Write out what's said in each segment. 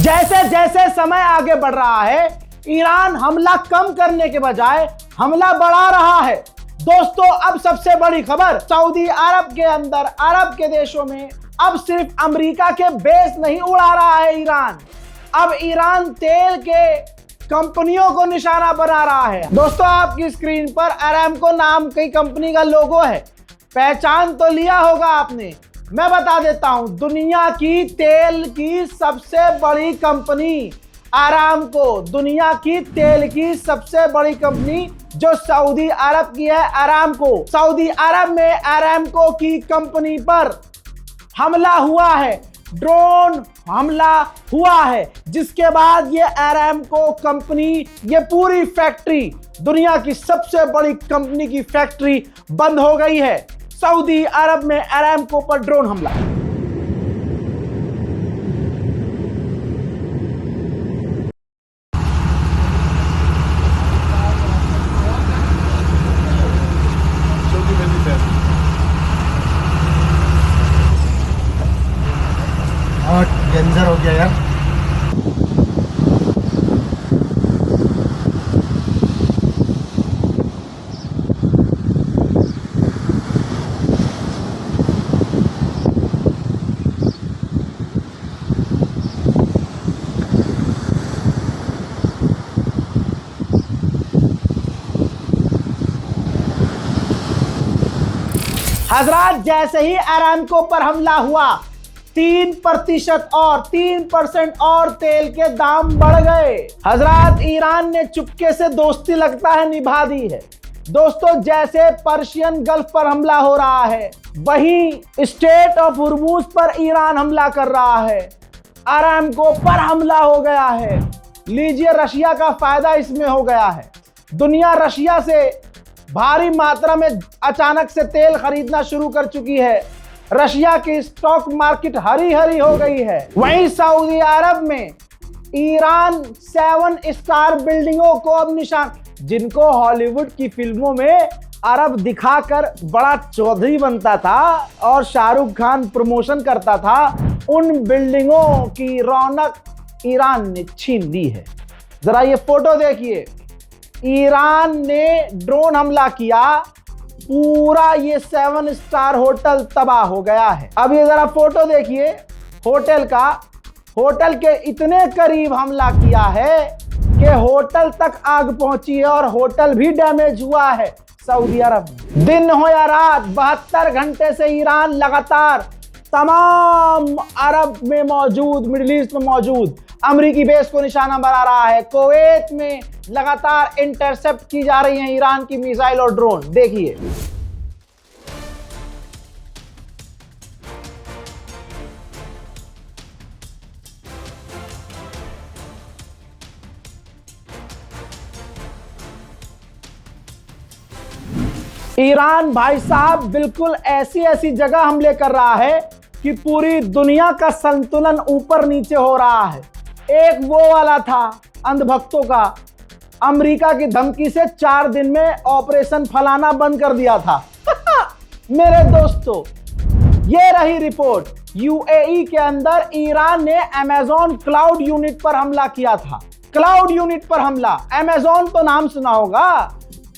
जैसे जैसे समय आगे बढ़ रहा है, ईरान हमला कम करने के बजाय हमला बढ़ा रहा है। दोस्तों, अब सबसे बड़ी खबर, सऊदी अरब के अंदर, अरब के देशों में अब सिर्फ अमेरिका के बेस नहीं उड़ा रहा है ईरान, अब ईरान तेल के कंपनियों को निशाना बना रहा है। दोस्तों, आपकी स्क्रीन पर अरामको नाम की कंपनी का लोगो है, पहचान तो लिया होगा आपने। मैं बता देता हूं, दुनिया की तेल की सबसे बड़ी कंपनी अरामको, दुनिया की तेल की सबसे बड़ी कंपनी जो सऊदी अरब की है, अरामको। सऊदी अरब में अरामको की कंपनी पर हमला हुआ है, ड्रोन हमला हुआ है, जिसके बाद ये अरामको कंपनी, ये पूरी फैक्ट्री, दुनिया की सबसे बड़ी कंपनी की फैक्ट्री बंद हो गई है। सऊदी अरब में अरामको पर ड्रोन हमला। डेंजर हो गया यार। हजरात, जैसे ही अरामको पर हमला हुआ, 3% और 3% और तेल के दाम बढ़ गए। हजरात, ईरान ने चुपके से दोस्ती लगता है निभा दी है। दोस्तों, जैसे पर्शियन गल्फ पर हमला हो रहा है, वहीं स्टेट ऑफ हुर्मुज पर ईरान हमला कर रहा है, अरामको पर हमला हो गया है। लीजिए, रशिया का फायदा इसमें हो गया है। दुनिया रशिया से भारी मात्रा में अचानक से तेल खरीदना शुरू कर चुकी है। रशिया की स्टॉक मार्केट हरी हरी हो गई है। वहीं सऊदी अरब में ईरान 7 स्टार बिल्डिंगों को अब निशान, जिनको हॉलीवुड की फिल्मों में अरब दिखाकर बड़ा चौधरी बनता था और शाहरुख खान प्रमोशन करता था, उन बिल्डिंगों की रौनक ईरान ने छीन ली है। जरा ये फोटो देखिए, ईरान ने ड्रोन हमला किया, पूरा ये 7 स्टार होटल तबाह हो गया है। अब ये जरा फोटो देखिए होटल का, होटल के इतने करीब हमला किया है कि होटल तक आग पहुंची है और होटल भी डैमेज हुआ है सऊदी अरब में। दिन हो या रात, 72 घंटे से ईरान लगातार तमाम अरब में मौजूद, मिडिल ईस्ट में मौजूद अमेरिकी बेस को निशाना बना रहा है। कुवैत में लगातार इंटरसेप्ट की जा रही हैं ईरान की मिसाइल और ड्रोन। देखिए, ईरान भाई साहब बिल्कुल ऐसी ऐसी जगह हमले कर रहा है कि पूरी दुनिया का संतुलन ऊपर नीचे हो रहा है। एक वो वाला था अंधभक्तों का, अमेरिका की धमकी से 4 दिन में ऑपरेशन फलाना बंद कर दिया था। मेरे दोस्तों, ये रही रिपोर्ट। यूएई के अंदर ईरान ने अमेज़न क्लाउड यूनिट पर हमला किया था। क्लाउड यूनिट पर हमला, अमेज़न तो नाम सुना होगा,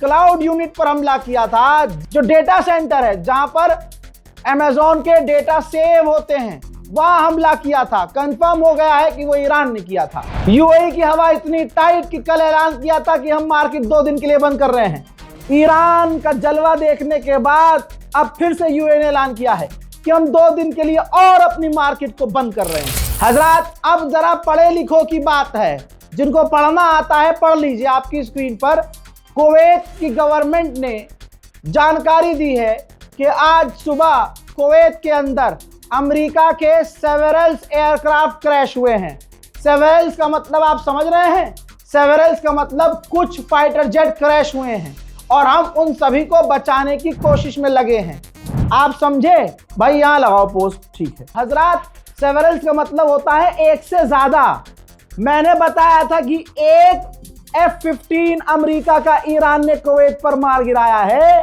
क्लाउड यूनिट पर हमला किया था, जो डेटा सेंटर है जहां पर अमेज़न के डेटा सेव होते हैं, वहां हमला किया था। कंफर्म हो गया है कि वो ईरान ने किया था। यूएई की हवा इतनी टाइट कि कल ऐलान किया था कि हम मार्केट 2 दिन के लिए बंद कर रहे हैं। ईरान का जलवा देखने के बाद अब फिर से यूएई ने ऐलान किया है कि हम 2 दिन के लिए और अपनी मार्केट को बंद कर रहे हैं। हजरात, अब जरा पढ़े लिखों की बात है, जिनको पढ़ना आता है पढ़ लीजिए। आपकी स्क्रीन पर कुवैत की गवर्नमेंट ने जानकारी दी है कि आज सुबह कुवैत के अंदर अमेरिका के सेवेरल्स एयरक्राफ्ट क्रैश हुए हैं। सेवेरल्स का मतलब आप समझ रहे हैं? सेवेरल्स का मतलब कुछ फाइटर जेट क्रैश हुए हैं और हम उन सभी को बचाने की कोशिश में लगे हैं। आप समझे भाई? यहां लगाओ पोस्ट, ठीक है। हजरात, सेवेरल्स का मतलब होता है एक से ज्यादा। मैंने बताया था कि एक F-15 अमेरिका का ईरान ने कुवैत पर मार गिराया है,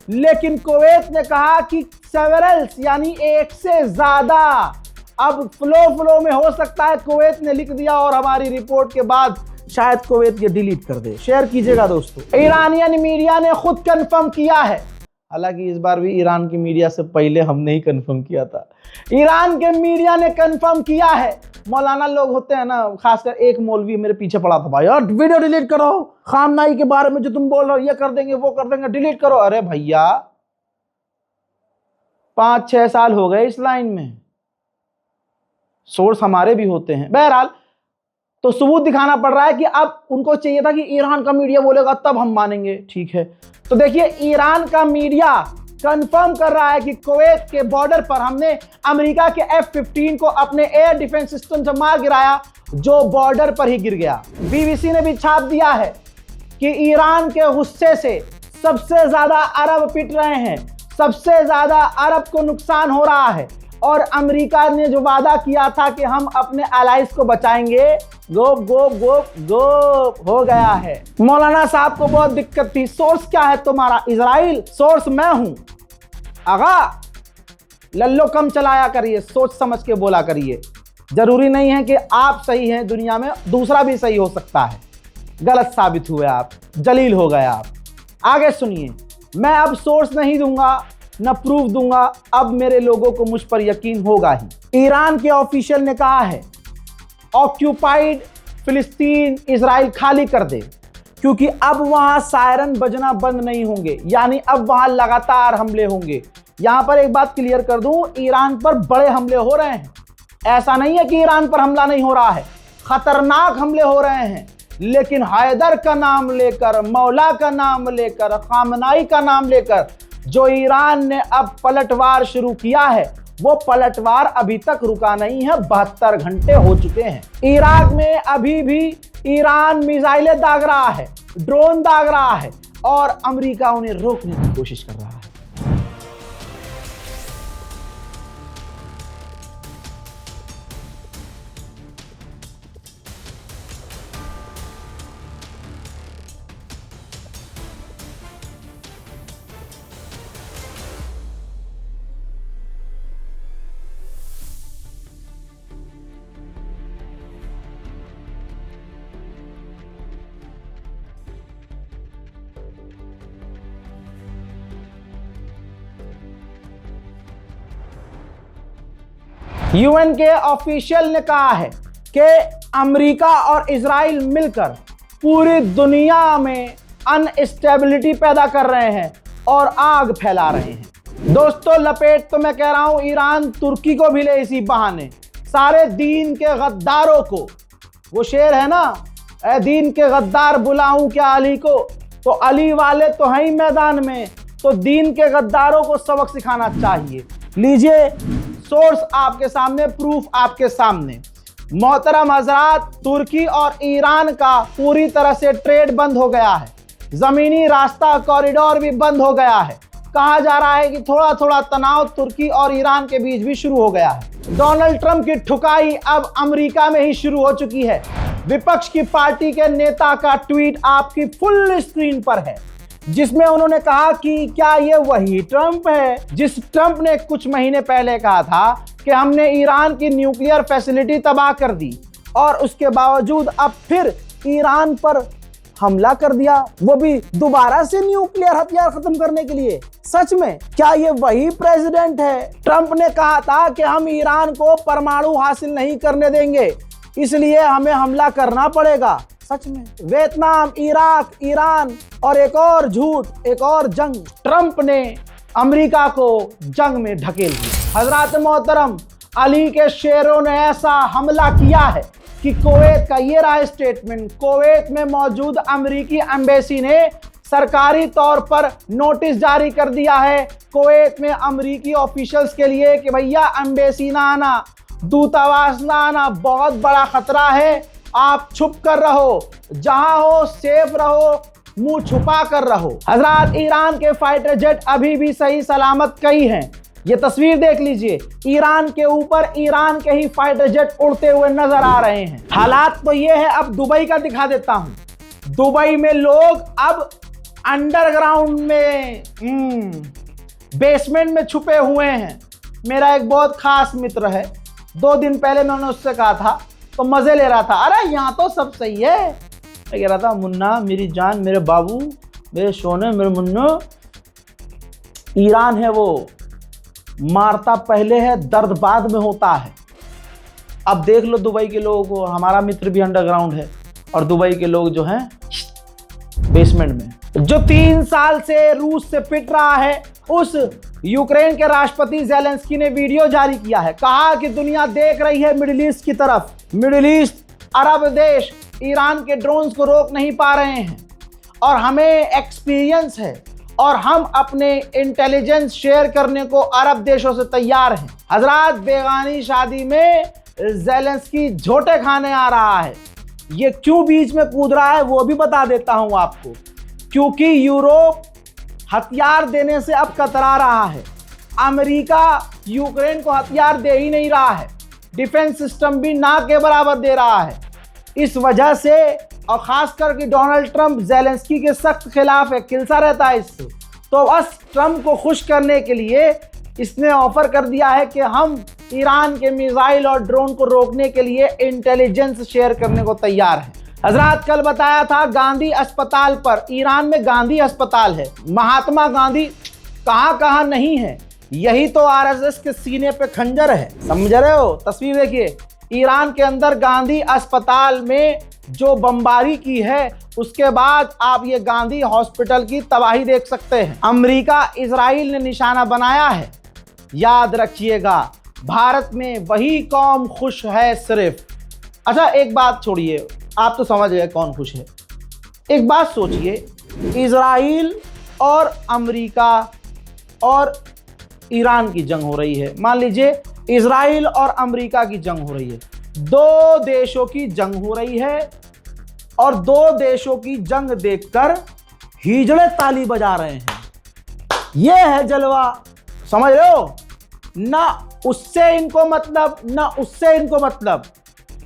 लेकिन कुवैत ने कहा कि सेवेरल्स यानी एक से ज्यादा अब फ्लो में हो सकता है कुवैत ने लिख दिया और हमारी रिपोर्ट के बाद शायद कुवैत ये डिलीट कर दे। शेयर कीजिएगा दोस्तों। ईरानियन मीडिया ने खुद कंफर्म किया है, हालांकि इस बार भी ईरान की मीडिया से पहले हमने ही कंफर्म किया था। ईरान के मीडिया ने कंफर्म किया है, मौलाना लोग होते हैं ना, खासकर एक मौलवी मेरे पीछे पड़ा था, भाई यार वीडियो डिलीट करो, खामनाई के बारे में जो तुम बोल रहे हो ये कर देंगे वो कर देंगे, डिलीट करो। अरे भैया 5-6 साल हो गए इस लाइन में, सोर्स हमारे भी होते हैं। बहरहाल तो सबूत दिखाना पड़ रहा है कि अब उनको चाहिए था कि ईरान का मीडिया बोलेगा तब हम मानेंगे, ठीक है। तो देखिए ईरान का मीडिया कंफर्म कर रहा है कि कुवैत के बॉर्डर पर हमने अमेरिका के F-15 को अपने एयर डिफेंस सिस्टम से मार गिराया, जो बॉर्डर पर ही गिर गया। बीबीसी ने भी छाप दिया है कि ईरान के गुस्से से सबसे ज्यादा अरब पिट रहे हैं, सबसे ज्यादा अरब को नुकसान हो रहा है, और अमेरिका ने जो वादा किया था कि हम अपने एलाइज को बचाएंगे, गोप गोप गोप गोप हो गया है। मौलाना साहब को बहुत दिक्कत थी, सोर्स क्या है तुम्हारा? इजराइल। सोर्स मैं हूं। आगा लल्लो कम चलाया करिए, सोच समझ के बोला करिए। जरूरी नहीं है कि आप सही हैं, दुनिया में दूसरा भी सही हो सकता है। गलत साबित हुए आप, जलील हो गए आप। आगे सुनिए, मैं अब सोर्स नहीं दूंगा न प्रूफ दूंगा, अब मेरे लोगों को मुझ पर यकीन होगा ही। ईरान के ऑफिशियल ने कहा है ऑक्यूपाइड फिलिस्तीन इजराइल खाली कर दे, क्योंकि अब वहां सायरन बजना बंद नहीं होंगे, यानी अब वहां लगातार हमले होंगे। यहां पर एक बात क्लियर कर दूं, ईरान पर बड़े हमले हो रहे हैं। ऐसा नहीं है कि ईरान पर हमला नहीं हो रहा है, खतरनाक हमले हो रहे हैं, लेकिन हैदर का नाम लेकर, मौला का नाम लेकर, खामनाई का नाम लेकर जो ईरान ने अब पलटवार शुरू किया है, वो पलटवार अभी तक रुका नहीं है। 72 घंटे हो चुके हैं। इराक में अभी भी ईरान मिसाइलें दाग रहा है, ड्रोन दाग रहा है, और अमेरिका उन्हें रोकने की कोशिश कर रहा है। यूएन के ऑफिशियल ने कहा है कि अमेरिका और इजराइल मिलकर पूरी दुनिया में अनस्टेबिलिटी पैदा कर रहे हैं और आग फैला रहे हैं। दोस्तों लपेट तो मैं कह रहा हूं ईरान तुर्की को भी ले इसी बहाने, सारे दीन के गद्दारों को। वो शेर है ना, ए दीन के गद्दार बुलाऊं क्या अली को, तो अली वाले तो हैं ही मैदान में, तो दीन के गद्दारों को सबक सिखाना चाहिए। लीजिए सोर्स आपके सामने, प्रूफ आपके सामने। मोहतरम हजरात, तुर्की और ईरान का पूरी तरह से ट्रेड बंद हो गया है, जमीनी रास्ता कॉरिडोर भी बंद हो गया है। कहा जा रहा है कि थोड़ा थोड़ा तनाव तुर्की और ईरान के बीच भी शुरू हो गया है। डोनाल्ड ट्रंप की ठुकाई अब अमेरिका में ही शुरू हो चुकी है। विपक्ष की पार्टी के नेता का ट्वीट आपकी फुल स्क्रीन पर है, जिसमें उन्होंने कहा कि क्या ये वही ट्रंप है जिस ट्रंप ने कुछ महीने पहले कहा था कि हमने ईरान की न्यूक्लियर फैसिलिटी तबाह कर दी, और उसके बावजूद अब फिर ईरान पर हमला कर दिया, वो भी दोबारा से न्यूक्लियर हथियार खत्म करने के लिए। सच में क्या ये वही प्रेसिडेंट है? ट्रंप ने कहा था कि हम ईरान को परमाणु हासिल नहीं करने देंगे, इसलिए हमें हमला करना पड़ेगा। सच में वियतनाम, इराक, ईरान और एक और झूठ, एक और जंग। ट्रंप ने अमेरिका को जंग में ढकेल दिया। हजरात मोहतरम, अली के शेरों ने ऐसा हमला किया है कि कुवैत का ये रहा स्टेटमेंट। कुवैत में मौजूद अमेरिकी एम्बेसी ने सरकारी तौर पर नोटिस जारी कर दिया है कुवैत में अमेरिकी ऑफिशियल्स के लिए कि भैया एम्बेसी ना आना, दूतावास ना आना, बहुत बड़ा खतरा है, आप छुप कर रहो, जहां हो सेफ रहो, मुंह छुपा कर रहो। हजरात, ईरान के फाइटर जेट अभी भी सही सलामत कई हैं। ये तस्वीर देख लीजिए, ईरान के ऊपर ईरान के ही फाइटर जेट उड़ते हुए नजर आ रहे हैं। हालात तो ये है, अब दुबई का दिखा देता हूं। दुबई में लोग अब अंडरग्राउंड में बेसमेंट में छुपे हुए हैं। मेरा एक बहुत खास मित्र है, 2 दिन पहले मैंने उससे कहा था, तो मजे ले रहा था, अरे यहाँ तो सब सही है। मैं कह रहा था मुन्ना मेरी जान, मेरे बाबू, मेरे सोने, मेरे मुन्ना, ईरान है वो मारता पहले है, दर्द बाद में होता है। अब देख लो दुबई के लोगों को, हमारा मित्र भी अंडरग्राउंड है और दुबई के लोग जो हैं बेसमेंट में। जो 3 साल से रूस से पिट रहा है, उस यूक्रेन के राष्ट्रपति ज़ेलेंस्की ने वीडियो जारी किया है, कहा कि दुनिया देख रही है मिडिल ईस्ट की तरफ, मिडिल ईस्ट अरब देश ईरान के ड्रोन्स को रोक नहीं पा रहे हैं और हमें एक्सपीरियंस है और हम अपने इंटेलिजेंस शेयर करने को अरब देशों से तैयार हैं। हजरात, बेगानी शादी में ज़ेलेंस्की झोटे खाने आ रहा है। ये क्यों बीच में कूद रहा है वो भी बता देता हूं आपको, क्योंकि यूरोप हथियार देने से अब कतरा रहा है। अमेरिका यूक्रेन को हथियार दे ही नहीं रहा है, डिफेंस सिस्टम भी ना के बराबर दे रहा है। इस वजह से, और खासकर कि डोनाल्ड ट्रंप ज़ेलेंस्की के सख्त खिलाफ है, किलसा रहता है इससे, तो बस ट्रंप को खुश करने के लिए इसने ऑफर कर दिया है कि हम ईरान के मिसाइल और ड्रोन को रोकने के लिए इंटेलिजेंस शेयर करने को तैयार हैं। हजरात, कल बताया था गांधी अस्पताल पर, ईरान में गांधी अस्पताल है, महात्मा गांधी कहाँ कहाँ नहीं है, यही तो आरएसएस के सीने पे खंजर है, समझ रहे हो। तस्वीर देखिए, ईरान के अंदर गांधी अस्पताल में जो बमबारी की है, उसके बाद आप ये गांधी हॉस्पिटल की तबाही देख सकते हैं। अमेरिका इजराइल ने निशाना बनाया है। याद रखिएगा, भारत में वही कौम खुश है सिर्फ। अच्छा, एक बात छोड़िए, आप तो समझ गए कौन खुश है। एक बात सोचिए, इजराइल और अमेरिका और ईरान की जंग हो रही है। मान लीजिए इजराइल और अमेरिका की जंग हो रही है, 2 देशों की जंग हो रही है और 2 देशों की जंग देखकर हिजड़े ताली बजा रहे हैं। यह है जलवा, समझ रहे हो ना। उससे इनको मतलब ना उससे इनको मतलब,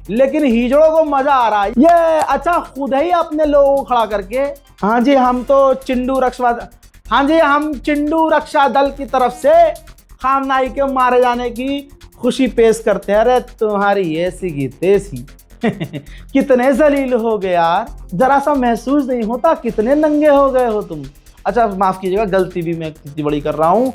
लेकिन हिजड़ों को मजा आ रहा है। ये अच्छा, खुद ही अपने लोगों को खड़ा करके, हाँ जी हम तो चिंडू रक्षा दल की तरफ से खामनाई के मारे जाने की खुशी पेश करते हैं। अरे तुम्हारी ऐसी की तैसी कितने जलील हो गए यार, जरा सा महसूस नहीं होता कितने नंगे हो गए हो तुम। अच्छा माफ कीजिएगा, गलती भी मैं कितनी बड़ी कर रहा हूँ।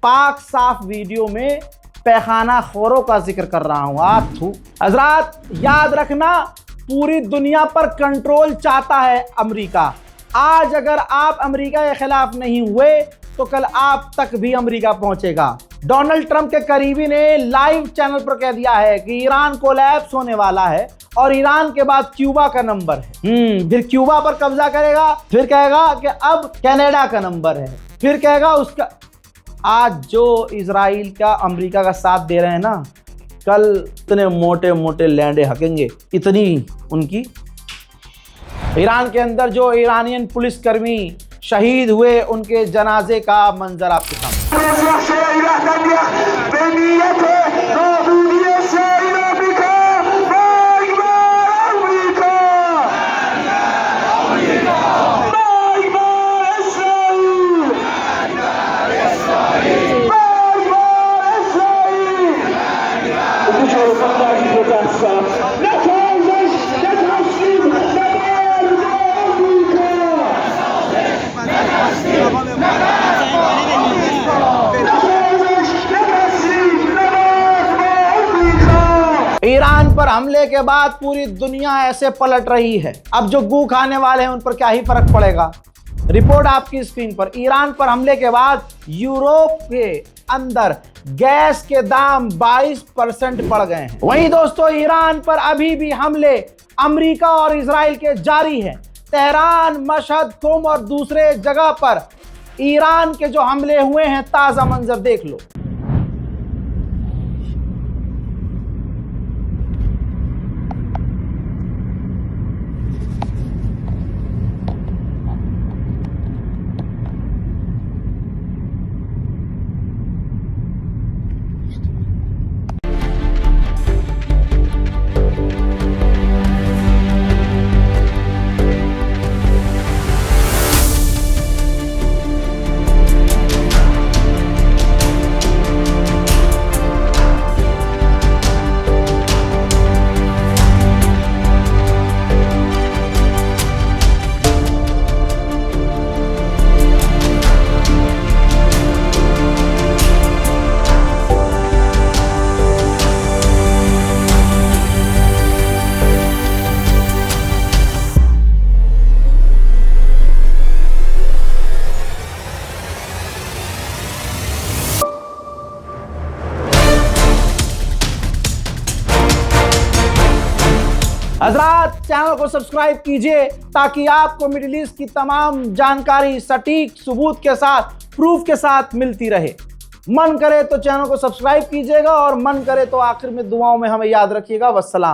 पाक साफ वीडियो में पैखाना खोरों का जिक्र कर रहा हूँ। हजरात, याद रखना, पूरी दुनिया पर कंट्रोल चाहता है अमेरिका। आज अगर आप अमेरिका के खिलाफ नहीं हुए तो कल आप तक भी अमेरिका पहुंचेगा। डोनाल्ड ट्रंप के करीबी ने लाइव चैनल पर कह दिया है कि ईरान कोलैप्स होने वाला है और ईरान के बाद क्यूबा का नंबर है। फिर क्यूबा पर कब्जा करेगा, फिर कहेगा कि अब कनाडा का नंबर है, फिर कहेगा उसका। आज जो इजराइल का अमेरिका का साथ दे रहे हैं ना, कल इतने मोटे मोटे लैंडे हकेंगे, इतनी उनकी। ईरान के अंदर जो ईरानियन पुलिसकर्मी शहीद हुए, उनके जनाजे का मंजर आपके सामने। ईरान पर हमले के बाद पूरी दुनिया ऐसे पलट रही है। अब जो गू खाने वाले हैं उन पर क्या ही फर्क पड़ेगा। रिपोर्ट आपकी स्क्रीन पर। ईरान पर हमले के बाद यूरोप के अंदर गैस के दाम 22% बढ़ गए हैं। वहीं दोस्तों, ईरान पर अभी भी हमले अमेरिका और इजराइल के जारी हैं। तेहरान, मशहद, कुम और दूसरे जगह पर ईरान के जो हमले हुए हैं, ताजा मंजर देख लो। चैनल को सब्सक्राइब कीजिए ताकि आपको मिडिल ईस्ट की तमाम जानकारी सटीक सबूत के साथ, प्रूफ के साथ मिलती रहे। मन करे तो चैनल को सब्सक्राइब कीजिएगा और मन करे तो आखिर में दुआओं में हमें याद रखिएगा। वस्सलाम।